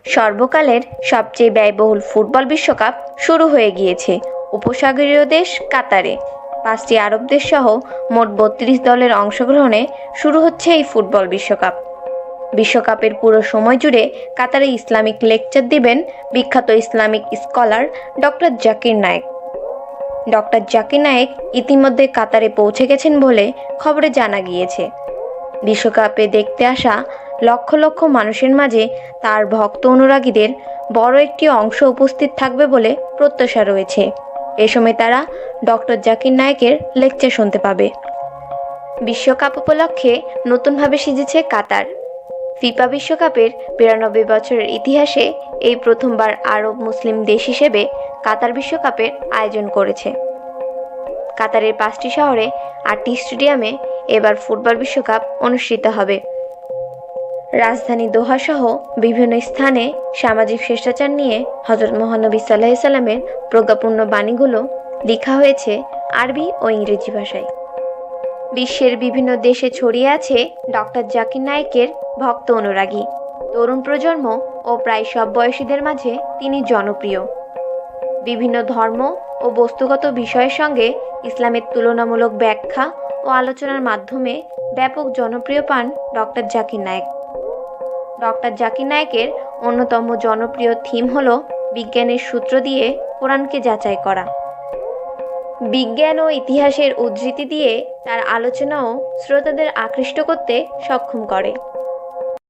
সর্বকালের সবচেয়ে ব্যয়বহুল ফুটবল বিশ্বকাপ শুরু হয়ে গিয়েছে উপসাগরীয় দেশ কাতারে। 5টি আরব দেশ সহ মোট 32 দলের অংশগ্রহণে শুরু হচ্ছে এই ফুটবল বিশ্বকাপ। বিশ্বকাপের পুরো সময় জুড়ে কাতারে ইসলামিক লেকচার দিবেন বিখ্যাত Islamic scholar doctor Zakir Naik. Doctor Zakir Naik ইতিমধ্যে কাতারে পৌঁছে গেছেন বলে খবরে জানা গিয়েছে। বিশ্বকাপে দেখতে আসা লক্ষ লক্ষ মানুষের মাঝে তার ভক্ত অনুরাগীদের বড় একটি অংশ উপস্থিত থাকবে বলে প্রত্যাশা রয়েছে। এ সময় তারা ডক্টর জাকির নায়েকের লেকচার শুনতে পাবে। বিশ্বকাপ উপলক্ষে নতুনভাবে সেজেছে কাতার। ফিফা বিশ্বকাপের 92 বছরের ইতিহাসে এই প্রথমবার আরব মুসলিম দেশ হিসেবে কাতার বিশ্বকাপের আয়োজন করেছে। কাতারের 5টি শহরে 8টি স্টেডিয়ামে এবার ফুটবল বিশ্বকাপ অনুষ্ঠিত হবে। রাজধানী দোহা সহ বিভিন্ন স্থানে সামাজিক শিষ্টাচার নিয়ে হযরত মহানবী সাল্লাল্লাহু আলাইহি সাল্লামের প্রজ্ঞাপূর্ণ বাণীগুলো লেখা হয়েছে আরবি ও ইংরেজি ভাষায়। বিশ্বের বিভিন্ন দেশে ছড়িয়ে আছে ডক্টর জাকির নায়েকের ভক্ত অনুরাগী। তরুণ প্রজন্ম ও প্রায় সব বয়সীদের মাঝে তিনি জনপ্রিয়। বিভিন্ন ধর্ম ও বস্তুগত বিষয়ের সঙ্গে ইসলামের তুলনামূলক ব্যাখ্যা ও আলোচনার মাধ্যমে ব্যাপক জনপ্রিয় পান ডক্টর জাকির নায়েক। ডক্টর জাকির নায়েকের অন্যতম জনপ্রিয় থিম হল বিজ্ঞানের সূত্র দিয়ে কোরআনকে যাচাই করা। বিজ্ঞান ও ইতিহাসের উদ্ধৃতি দিয়ে তার আলোচনাও শ্রোতাদের আকৃষ্ট করতে সক্ষম করে।